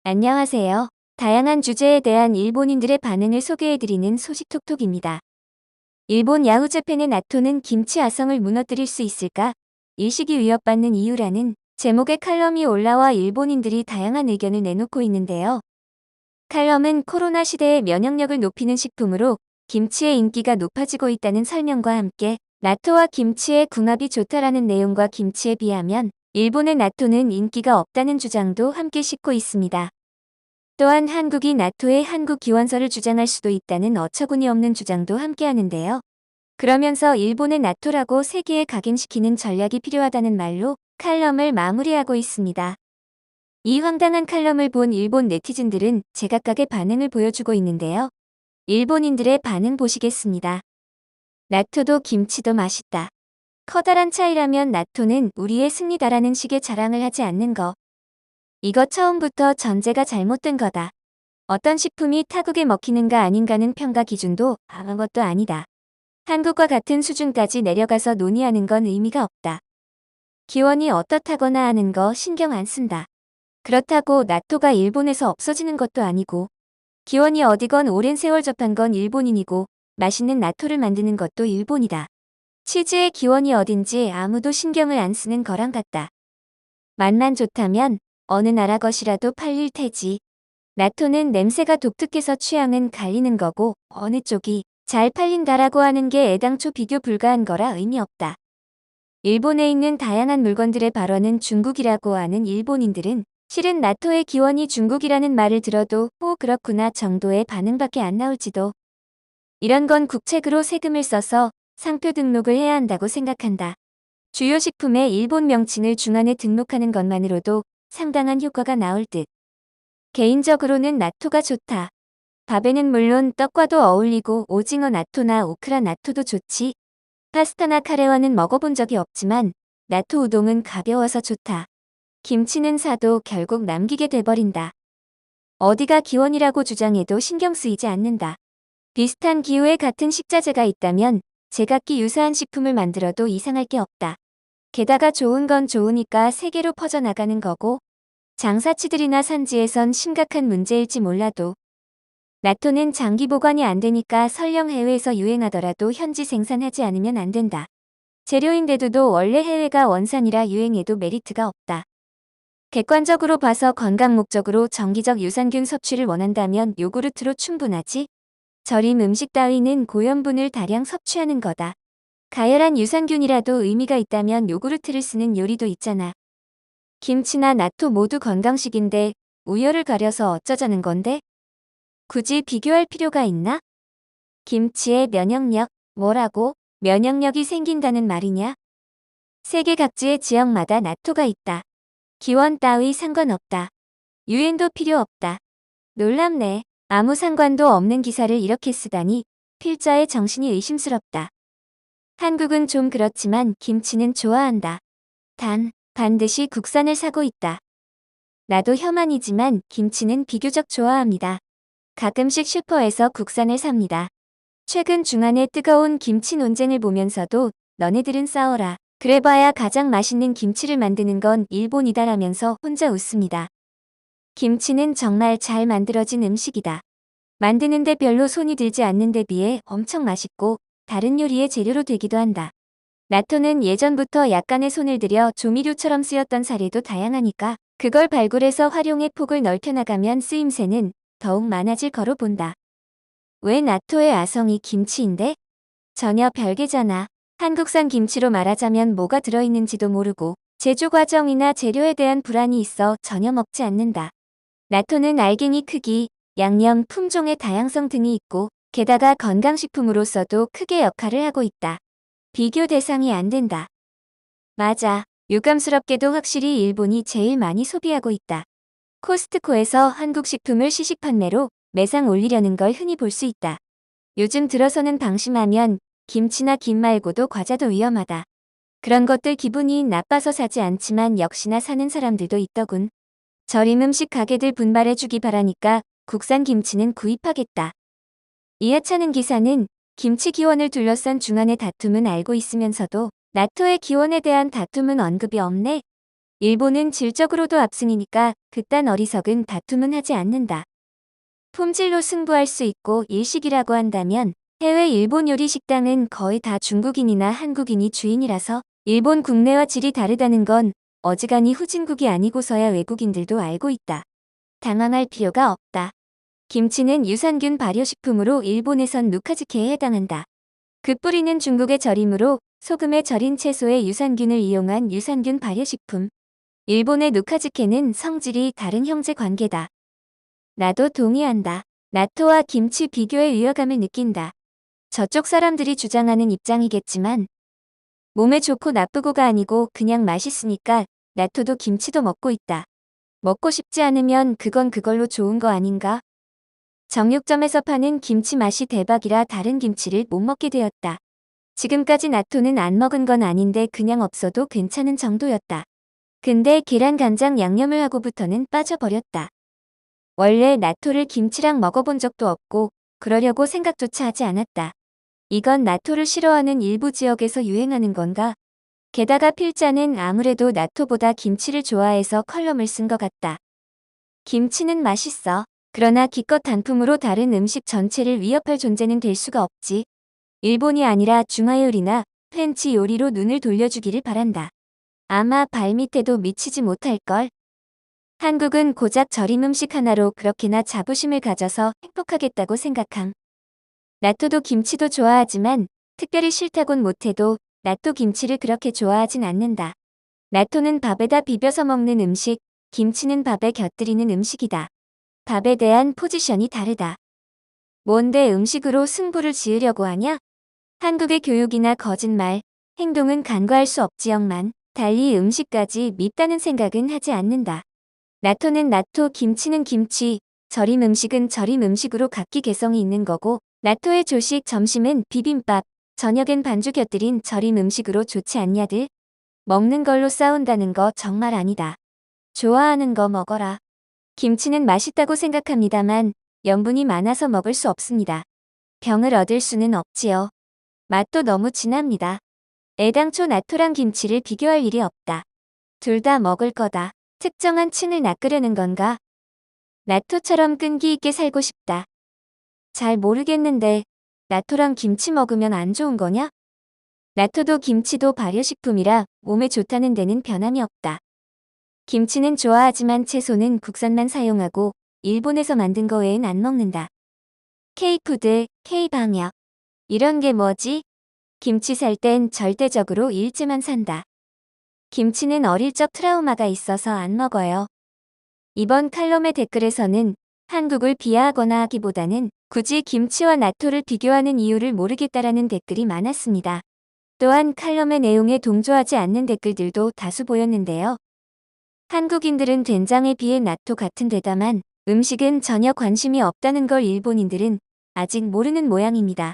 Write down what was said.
안녕하세요. 다양한 주제에 대한 일본인들의 반응을 소개해드리는 소식톡톡입니다. 일본 야후재팬의 나토는 김치 아성을 무너뜨릴 수 있을까? 일식이 위협받는 이유라는 제목의 칼럼이 올라와 일본인들이 다양한 의견을 내놓고 있는데요. 칼럼은 코로나 시대의 면역력을 높이는 식품으로 김치의 인기가 높아지고 있다는 설명과 함께 나토와 김치의 궁합이 좋다라는 내용과 김치에 비하면 일본의 나토는 인기가 없다는 주장도 함께 싣고 있습니다. 또한 한국이 나토의 한국 기원서를 주장할 수도 있다는 어처구니 없는 주장도 함께하는데요. 그러면서 일본의 나토라고 세계에 각인시키는 전략이 필요하다는 말로 칼럼을 마무리하고 있습니다. 이 황당한 칼럼을 본 일본 네티즌들은 제각각의 반응을 보여주고 있는데요. 일본인들의 반응 보시겠습니다. 나토도 김치도 맛있다. 커다란 차이라면 나토는 우리의 승리다라는 식의 자랑을 하지 않는 거. 이거 처음부터 전제가 잘못된 거다. 어떤 식품이 타국에 먹히는가 아닌가는 평가 기준도 아무것도 아니다. 한국과 같은 수준까지 내려가서 논의하는 건 의미가 없다. 기원이 어떻다거나 하는 거 신경 안 쓴다. 그렇다고 나토가 일본에서 없어지는 것도 아니고 기원이 어디건 오랜 세월 접한 건 일본인이고 맛있는 나토를 만드는 것도 일본이다. 치즈의 기원이 어딘지 아무도 신경을 안 쓰는 거랑 같다. 맛만 좋다면 어느 나라 것이라도 팔릴 테지. 나토는 냄새가 독특해서 취향은 갈리는 거고 어느 쪽이 잘 팔린다라고 하는 게 애당초 비교 불가한 거라 의미 없다. 일본에 있는 다양한 물건들의 발원은 중국이라고 하는 일본인들은 실은 나토의 기원이 중국이라는 말을 들어도 그렇구나 정도의 반응밖에 안 나올지도. 이런 건 국책으로 세금을 써서 상표 등록을 해야 한다고 생각한다. 주요 식품의 일본 명칭을 중안에 등록하는 것만으로도 상당한 효과가 나올 듯. 개인적으로는 나토가 좋다. 밥에는 물론 떡과도 어울리고 오징어 나토나 오크라 나토도 좋지. 파스타나 카레와는 먹어본 적이 없지만 나토 우동은 가벼워서 좋다. 김치는 사도 결국 남기게 돼버린다. 어디가 기원이라고 주장해도 신경 쓰이지 않는다. 비슷한 기호에 같은 식자재가 있다면 제각기 유사한 식품을 만들어도 이상할 게 없다. 게다가 좋은 건 좋으니까 세계로 퍼져나가는 거고 장사치들이나 산지에선 심각한 문제일지 몰라도 나토는 장기 보관이 안 되니까 설령 해외에서 유행하더라도 현지 생산하지 않으면 안 된다. 재료인데도 원래 해외가 원산이라 유행해도 메리트가 없다. 객관적으로 봐서 건강 목적으로 정기적 유산균 섭취를 원한다면 요구르트로 충분하지. 절임 음식 따위는 고염분을 다량 섭취하는 거다. 가열한 유산균이라도 의미가 있다면 요구르트를 쓰는 요리도 있잖아. 김치나 나토 모두 건강식인데 우열을 가려서 어쩌자는 건데? 굳이 비교할 필요가 있나? 김치의 면역력, 뭐라고? 면역력이 생긴다는 말이냐? 세계 각지의 지역마다 나토가 있다. 기원 따위 상관없다. 유엔도 필요 없다. 놀랍네. 아무 상관도 없는 기사를 이렇게 쓰다니 필자의 정신이 의심스럽다. 한국은 좀 그렇지만 김치는 좋아한다. 단, 반드시 국산을 사고 있다. 나도 혐한이지만 김치는 비교적 좋아합니다. 가끔씩 슈퍼에서 국산을 삽니다. 최근 중한의 뜨거운 김치 논쟁을 보면서도 너네들은 싸워라. 그래봐야 가장 맛있는 김치를 만드는 건 일본이다라면서 혼자 웃습니다. 김치는 정말 잘 만들어진 음식이다. 만드는데 별로 손이 들지 않는 데 비해 엄청 맛있고 다른 요리의 재료로 되기도 한다. 나토는 예전부터 약간의 손을 들여 조미료처럼 쓰였던 사례도 다양하니까 그걸 발굴해서 활용의 폭을 넓혀나가면 쓰임새는 더욱 많아질 거로 본다. 왜 나토의 아성이 김치인데? 전혀 별개잖아. 한국산 김치로 말하자면 뭐가 들어있는지도 모르고 제조 과정이나 재료에 대한 불안이 있어 전혀 먹지 않는다. 나토는 알갱이 크기, 양념, 품종의 다양성 등이 있고 게다가 건강식품으로서도 크게 역할을 하고 있다. 비교 대상이 안 된다. 맞아. 유감스럽게도 확실히 일본이 제일 많이 소비하고 있다. 코스트코에서 한국 식품을 시식 판매로 매상 올리려는 걸 흔히 볼 수 있다. 요즘 들어서는 방심하면 김치나 김 말고도 과자도 위험하다. 그런 것들 기분이 나빠서 사지 않지만 역시나 사는 사람들도 있더군. 절임 음식 가게들 분발해주기 바라니까 국산 김치는 구입하겠다. 이하차는 기사는 김치 기원을 둘러싼 중한의 다툼은 알고 있으면서도 나토의 기원에 대한 다툼은 언급이 없네. 일본은 질적으로도 압승이니까 그딴 어리석은 다툼은 하지 않는다. 품질로 승부할 수 있고 일식이라고 한다면 해외 일본 요리 식당은 거의 다 중국인이나 한국인이 주인이라서 일본 국내와 질이 다르다는 건 어지간히 후진국이 아니고서야 외국인들도 알고 있다. 당황할 필요가 없다. 김치는 유산균 발효식품으로 일본에선 누카즈케에 해당한다. 그 뿌리는 중국의 절임으로 소금에 절인 채소의 유산균을 이용한 유산균 발효식품. 일본의 누카즈케는 성질이 다른 형제 관계다. 나도 동의한다. 나토와 김치 비교의 위화감을 느낀다. 저쪽 사람들이 주장하는 입장이겠지만 몸에 좋고 나쁘고가 아니고 그냥 맛있으니까 나토도 김치도 먹고 있다. 먹고 싶지 않으면 그건 그걸로 좋은 거 아닌가? 정육점에서 파는 김치 맛이 대박이라 다른 김치를 못 먹게 되었다. 지금까지 나토는 안 먹은 건 아닌데 그냥 없어도 괜찮은 정도였다. 근데 계란 간장 양념을 하고부터는 빠져버렸다. 원래 나토를 김치랑 먹어본 적도 없고 그러려고 생각조차 하지 않았다. 이건 나토를 싫어하는 일부 지역에서 유행하는 건가? 게다가 필자는 아무래도 나토보다 김치를 좋아해서 컬럼을 쓴 것 같다. 김치는 맛있어. 그러나 기껏 단품으로 다른 음식 전체를 위협할 존재는 될 수가 없지. 일본이 아니라 중화 요리나 프렌치 요리로 눈을 돌려주기를 바란다. 아마 발밑에도 미치지 못할걸. 한국은 고작 절임 음식 하나로 그렇게나 자부심을 가져서 행복하겠다고 생각함. 나토도 김치도 좋아하지만 특별히 싫다곤 못해도 나토 김치를 그렇게 좋아하진 않는다. 나토는 밥에다 비벼서 먹는 음식, 김치는 밥에 곁들이는 음식이다. 밥에 대한 포지션이 다르다. 뭔데 음식으로 승부를 지으려고 하냐? 한국의 교육이나 거짓말, 행동은 간과할 수 없지영만 달리 음식까지 밉다는 생각은 하지 않는다. 나토는 나토, 김치는 김치, 절임 음식은 절임 음식으로 각기 개성이 있는 거고 나토의 조식, 점심은 비빔밥, 저녁엔 반죽 곁들인 절임 음식으로 좋지 않냐들? 먹는 걸로 싸운다는 거 정말 아니다. 좋아하는 거 먹어라. 김치는 맛있다고 생각합니다만 염분이 많아서 먹을 수 없습니다. 병을 얻을 수는 없지요. 맛도 너무 진합니다. 애당초 나토랑 김치를 비교할 일이 없다. 둘 다 먹을 거다. 특정한 층을 낚으려는 건가? 나토처럼 끈기 있게 살고 싶다. 잘 모르겠는데 나토랑 김치 먹으면 안 좋은 거냐? 나토도 김치도 발효식품이라 몸에 좋다는 데는 변함이 없다. 김치는 좋아하지만 채소는 국산만 사용하고 일본에서 만든 거 외엔 안 먹는다. K푸드, K방역. 이런 게 뭐지? 김치 살 땐 절대적으로 일제만 산다. 김치는 어릴 적 트라우마가 있어서 안 먹어요. 이번 칼럼의 댓글에서는 한국을 비하하거나 하기보다는 굳이 김치와 나토를 비교하는 이유를 모르겠다라는 댓글이 많았습니다. 또한 칼럼의 내용에 동조하지 않는 댓글들도 다수 보였는데요. 한국인들은 된장에 비해 나토 같은 데다만 음식은 전혀 관심이 없다는 걸 일본인들은 아직 모르는 모양입니다.